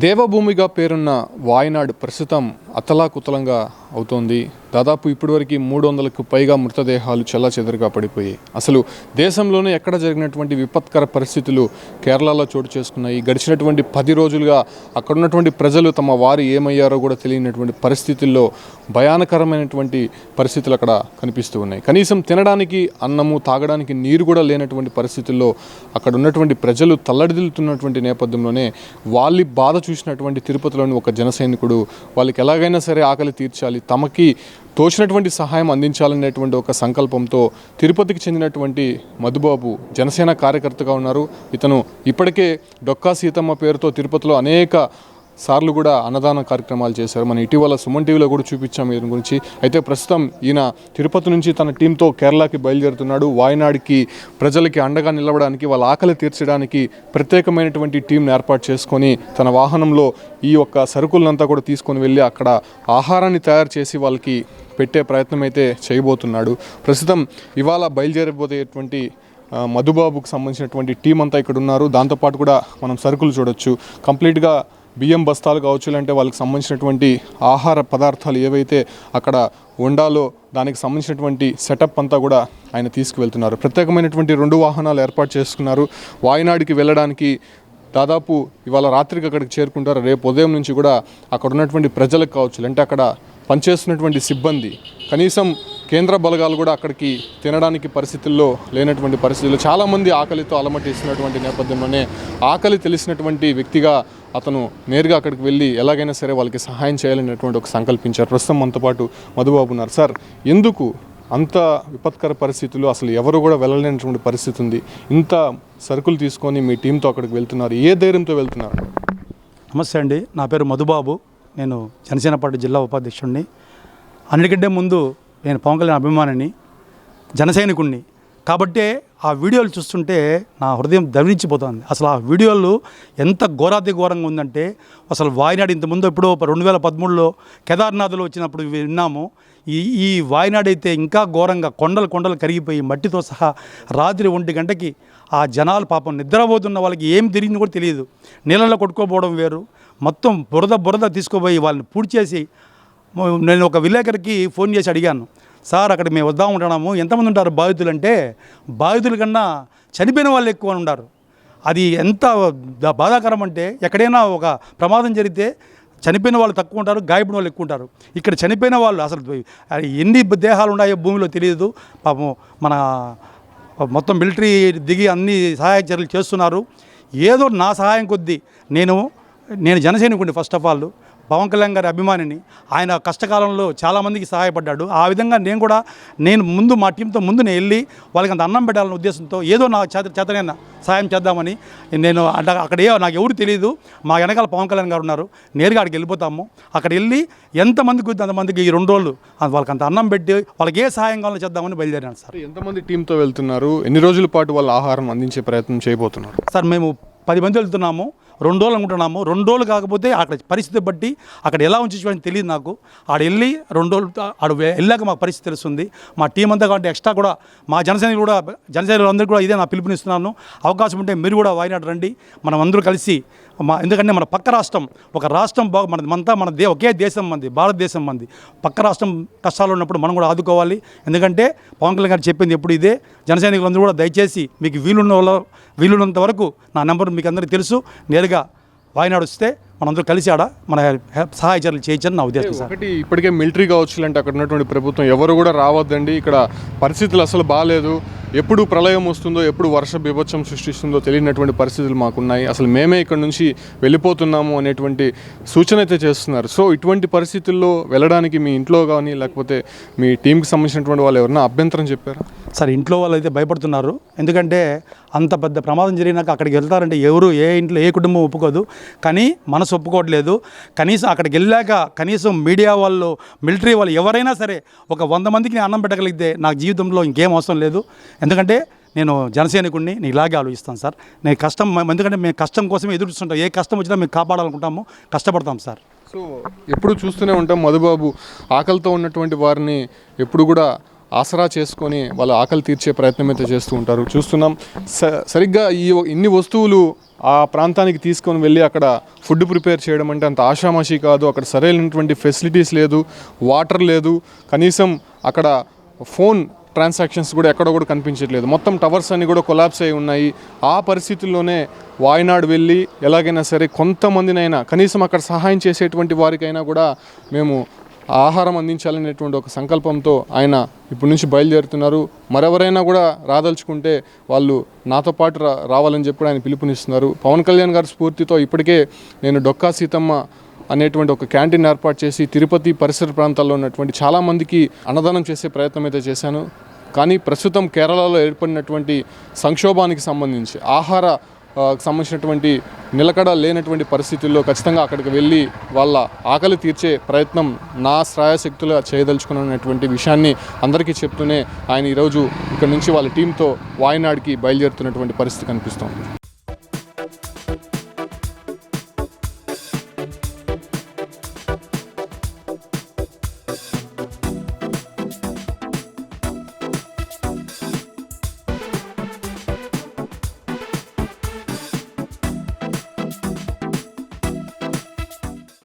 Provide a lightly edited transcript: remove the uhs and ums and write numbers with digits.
దేవభూమిగా పేరున్న వాయనాడ్ ప్రస్తుతం అతలాకుతలంగా అవుతోంది. దాదాపు ఇప్పటివరకు 300కు పైగా మృతదేహాలు చెల్లాచెదరుగా పడిపోయాయి. అసలు దేశంలోనే ఎక్కడ జరిగినటువంటి విపత్కర పరిస్థితులు కేరళలో చోటు చేసుకున్నాయి. గడిచినటువంటి 10 రోజులుగా అక్కడ ఉన్నటువంటి ప్రజలు తమ వారు ఏమయ్యారో కూడా తెలియనటువంటి పరిస్థితుల్లో భయానకరమైనటువంటి పరిస్థితులు అక్కడ కనిపిస్తూ ఉన్నాయి. కనీసం తినడానికి అన్నము, తాగడానికి నీరు కూడా లేనటువంటి పరిస్థితుల్లో అక్కడ ఉన్నటువంటి ప్రజలు తల్లడిల్లుతున్నటువంటి నేపథ్యంలోనే వాళ్ళ బాధ చూసినటువంటి తిరుపతిలోని ఒక జన సైనికుడు వాళ్ళకి ఎలాగైనా సరే ఆకలి తీర్చాలి, తమకి తోచినటువంటి సహాయం అందించాలనేటువంటి ఒక సంకల్పంతో తిరుపతికి చెందినటువంటి మధుబాబు జనసేన కార్యకర్తగా ఉన్నారు. ఇతను ఇప్పటికే డొక్కా సీతమ్మ పేరుతో తిరుపతిలో అనేక సార్లు కూడా అన్నదాన కార్యక్రమాలు చేశారు. మన ఇటీవల సుమన్ టీవీలో కూడా చూపించాము ఈయన గురించి. అయితే ప్రస్తుతం ఈయన తిరుపతి నుంచి తన టీంతో కేరళకి బయలుదేరుతున్నాడు. వాయనాడికి ప్రజలకి అండగా నిలవడానికి, వాళ్ళ ఆకలి తీర్చడానికి ప్రత్యేకమైనటువంటి టీంను ఏర్పాటు చేసుకొని తన వాహనంలో ఈ యొక్క సరుకులంతా కూడా తీసుకొని వెళ్ళి అక్కడ ఆహారాన్ని తయారు చేసి వాళ్ళకి పెట్టే ప్రయత్నం అయితే చేయబోతున్నాడు. ప్రస్తుతం ఇవాళ బయలుదేరబోయేటువంటి మధుబాబుకు సంబంధించినటువంటి టీం అంతా ఇక్కడ ఉన్నారు. దాంతోపాటు కూడా మనం సరుకులు చూడొచ్చు. కంప్లీట్గా బియ్యం బస్తాలు కావచ్చు, అంటే వాళ్ళకి సంబంధించినటువంటి ఆహార పదార్థాలు ఏవైతే అక్కడ వండాలో దానికి సంబంధించినటువంటి సెటప్ అంతా కూడా ఆయన తీసుకువెళ్తున్నారు. ప్రత్యేకమైనటువంటి 2 వాహనాలు ఏర్పాటు చేసుకున్నారు. వాయనాడికి వెళ్ళడానికి దాదాపు ఇవాళ రాత్రికి అక్కడికి చేరుకుంటారు. రేపు ఉదయం నుంచి కూడా అక్కడ ఉన్నటువంటి ప్రజలకు కావచ్చు, అంటే అక్కడ పనిచేస్తున్నటువంటి సిబ్బంది, కనీసం కేంద్ర బలగాలు కూడా అక్కడికి తినడానికి పరిస్థితుల్లో లేనటువంటి పరిస్థితుల్లో చాలామంది ఆకలితో అలమటిస్తున్నటువంటి నేపథ్యంలోనే ఆకలి తెలిసినటువంటి వ్యక్తిగా అతను నేరుగా అక్కడికి వెళ్ళి ఎలాగైనా సరే వాళ్ళకి సహాయం చేయాలనేటువంటి ఒక సంకల్పించారు. ప్రస్తుతం మనతో పాటు మధుబాబు ఉన్నారు. సార్, ఎందుకు అంత విపత్కర పరిస్థితులు, అసలు ఎవరు కూడా వెళ్ళలేనటువంటి పరిస్థితి ఉంది, ఇంత సరుకులు తీసుకొని మీ టీంతో అక్కడికి వెళ్తున్నారు, ఏ ధైర్యంతో వెళ్తున్నారు? నమస్తే అండి, నా పేరు మధుబాబు. నేను జనసేన పార్టీ జిల్లా ఉపాధ్యక్షుడిని. అన్నిటికంటే ముందు నేను పవన్ కళ్యాణ్ అభిమానిని, జనసైనికుడిని. కాబట్టే ఆ వీడియోలు చూస్తుంటే నా హృదయం దవించిపోతుంది. అసలు ఆ వీడియోలు ఎంత ఘోరాతి ఘోరంగా ఉందంటే, అసలు వాయనాడు ఇంతకుముందు ఎప్పుడో 2013లో కేదార్నాథ్లో వచ్చినప్పుడు విన్నాము. ఈ వాయనాడు అయితే ఇంకా ఘోరంగా కొండలు కరిగిపోయి మట్టితో సహా రాత్రి 1 గంటకి ఆ జనాలు పాపం నిద్రపోతున్న వాళ్ళకి ఏం తిరిగింది కూడా తెలియదు. నీళ్ళలో కొట్టుకోపోవడం వేరు, మొత్తం బురద తీసుకుపోయి వాళ్ళని పూడ్చి చేసి. నేను ఒక విలేకరికి ఫోన్ చేసి అడిగాను, సార్ అక్కడ మేము వద్దాం ఉంటున్నాము, ఎంతమంది ఉంటారు బాధితులు అంటే, బాధితుల కన్నా చనిపోయిన వాళ్ళు ఎక్కువ ఉంటారు. అది ఎంత బాధాకరం అంటే, ఎక్కడైనా ఒక ప్రమాదం జరిగితే చనిపోయిన వాళ్ళు తక్కువ ఉంటారు, గాయపడిన వాళ్ళు ఎక్కువ ఉంటారు. ఇక్కడ చనిపోయిన వాళ్ళు అసలు ఎన్ని దేహాలు ఉన్నాయో భూమిలో తెలియదు. పాపం మన మొత్తం మిలిటరీ దిగి అన్ని సహాయ చర్యలు చేస్తున్నారు. ఏదో నా సహాయం కొద్దీ నేను జనసైనికుడిని. First of all Pawan Kalyan గారి అభిమానిని. ఆయన కష్టకాలంలో చాలామందికి సహాయపడ్డాడు. ఆ విధంగా నేను ముందు మా టీంతో ముందు నేను వెళ్ళి వాళ్ళకి అంత అన్నం పెట్టాలనే ఉద్దేశంతో ఏదో నా చేతనైనా సహాయం చేద్దామని నేను అక్కడ నాకు ఎవరు తెలియదు. మా వెనకాల పవన్ కళ్యాణ్ గారు ఉన్నారు. నేరుగా అక్కడికి వెళ్ళిపోతాము. అక్కడ వెళ్ళి ఎంతమందికి అంతమందికి ఈ 2 రోజులు వాళ్ళకి అంత అన్నం పెట్టి వాళ్ళకి ఏ సహాయం కావాలో చేద్దామని బయలుదేరాను సార్. ఎంతమంది టీంతో వెళ్తున్నారు? ఎన్ని రోజుల పాటు వాళ్ళ ఆహారం అందించే ప్రయత్నం చేయబోతున్నారు? సార్ మేము 10 మంది వెళ్తున్నాము. 2 రోజులు అనుకుంటున్నాము. 2 రోజులు కాకపోతే అక్కడ పరిస్థితి బట్టి అక్కడ ఎలా ఉంచుకోవాలని తెలియదు నాకు. ఆడ వెళ్ళి 2 రోజులు ఆడ వెళ్ళాక మాకు పరిస్థితి తెలుస్తుంది. మా టీం అంతా కాబట్టి ఎక్స్ట్రా కూడా మా జనసైనికులు అందరూ కూడా ఇదే నా పిలుపునిస్తున్నాను. అవకాశం ఉంటే మీరు కూడా వాయనాడు రండి, మనం అందరూ కలిసి. ఎందుకంటే మన పక్క రాష్ట్రం, ఒక రాష్ట్రం ఒకే దేశం మంది, భారతదేశం మంది. పక్క రాష్ట్రం కష్టాలు ఉన్నప్పుడు మనం కూడా ఆదుకోవాలి. ఎందుకంటే పవన్ కళ్యాణ్ గారు చెప్పింది ఎప్పుడు ఇదే. జనసైనికులందరూ కూడా దయచేసి మీకు వీలున్నంత వరకు నా నెంబర్ మీకు అందరికీ తెలుసు. నేరుగా వాయనాడు వస్తే మనందరూ కలిసి మన సహాయ చర్యలు చేయొచ్చని నా ఉద్దేశం సార్. ఒకటి, ఇప్పటికే మిలిటరీ కావచ్చు, అంటే అక్కడ ఉన్నటువంటి ప్రభుత్వం ఎవరు కూడా రావద్దండి, ఇక్కడ పరిస్థితులు అసలు బాగాలేదు, ఎప్పుడు ప్రళయం వస్తుందో, ఎప్పుడు వర్ష బీభత్సం సృష్టిస్తుందో తెలియనటువంటి పరిస్థితులు మాకున్నాయి, అసలు మేమే ఇక్కడ నుంచి వెళ్ళిపోతున్నాము అనేటువంటి సూచన అయితే చేస్తున్నారు. సో ఇటువంటి పరిస్థితుల్లో వెళ్ళడానికి మీ ఇంట్లో కానీ లేకపోతే మీ టీంకి సంబంధించినటువంటి వాళ్ళు ఎవరైనా అభ్యంతరం చెప్పారా? సార్, ఇంట్లో వాళ్ళు అయితే భయపడుతున్నారు. ఎందుకంటే అంత పెద్ద ప్రమాదం జరిగినాక అక్కడికి వెళ్తారంటే ఏ ఇంట్లో ఏ కుటుంబం ఒప్పుకోదు. కానీ మనసు ఒప్పుకోవట్లేదు. కనీసం అక్కడికి వెళ్ళాక కనీసం మీడియా వాళ్ళు, మిలిటరీ వాళ్ళు ఎవరైనా సరే ఒక 100 మందికి అన్నం పెట్టగలిగితే నాకు జీవితంలో ఇంకేం అవసరం లేదు. ఎందుకంటే నేను జనసైనికుడిని, నేను ఇలాగే ఆలోచిస్తాను సార్. నేను ఎందుకంటే మేము కష్టం కోసమే ఎదురు చూస్తుంటాం. ఏ కష్టం వచ్చినా మేము కాపాడాలనుకుంటాము, కష్టపడతాం సార్. సో ఎప్పుడు చూస్తూనే ఉంటాం మధుబాబు ఆకలితో ఉన్నటువంటి వారిని ఎప్పుడు కూడా ఆసరా చేసుకొని వాళ్ళ ఆకలి తీర్చే ప్రయత్నం అయితే చేస్తూ ఉంటారు. చూస్తున్నాం సరిగ్గా ఇన్ని వస్తువులు ఆ ప్రాంతానికి తీసుకొని వెళ్ళి అక్కడ ఫుడ్ ప్రిపేర్ చేయడం అంటే అంత ఆషామాషి కాదు. అక్కడ సరైనటువంటి ఫెసిలిటీస్ లేదు, వాటర్ లేదు, కనీసం అక్కడ ఫోన్ ట్రాన్సాక్షన్స్ కూడా ఎక్కడ కూడా కనిపించట్లేదు. మొత్తం టవర్స్ అన్నీ కూడా కొలాప్స్ అయి ఉన్నాయి. ఆ పరిస్థితుల్లోనే వాయనాడు వెళ్ళి ఎలాగైనా సరే కొంతమందినైనా కనీసం అక్కడ సహాయం చేసేటువంటి వారికైనా కూడా మేము ఆహారం అందించాలనేటువంటి ఒక సంకల్పంతో ఆయన ఇప్పటి నుంచి బయలుదేరుతున్నారు. మరెవరైనా కూడా రాదలుచుకుంటే వాళ్ళు నాతో పాటు రావాలని చెప్పి ఆయన పిలుపునిస్తున్నారు. పవన్ కళ్యాణ్ గారి స్ఫూర్తితో ఇప్పటికే నేను డొక్కా సీతమ్మ అనేటువంటి ఒక క్యాంటీన్ ఏర్పాటు చేసి తిరుపతి పరిసర ప్రాంతాల్లో ఉన్నటువంటి చాలామందికి అన్నదానం చేసే ప్రయత్నం అయితే చేశాను. కానీ ప్రస్తుతం కేరళలో ఏర్పడినటువంటి సంక్షోభానికి సంబంధించి సంబంధించినటువంటి నిలకడ లేనటువంటి పరిస్థితుల్లో ఖచ్చితంగా అక్కడికి వెళ్ళి వాళ్ళ ఆకలి తీర్చే ప్రయత్నం నా శ్రాయశక్తులుగా చేయదలుచుకున్నటువంటి విషయాన్ని అందరికీ చెప్తూనే ఆయన ఈరోజు ఇక్కడ నుంచి వాళ్ళ టీంతో వాయనాడుకి బయలుదేరుతున్నటువంటి పరిస్థితి కనిపిస్తోంది.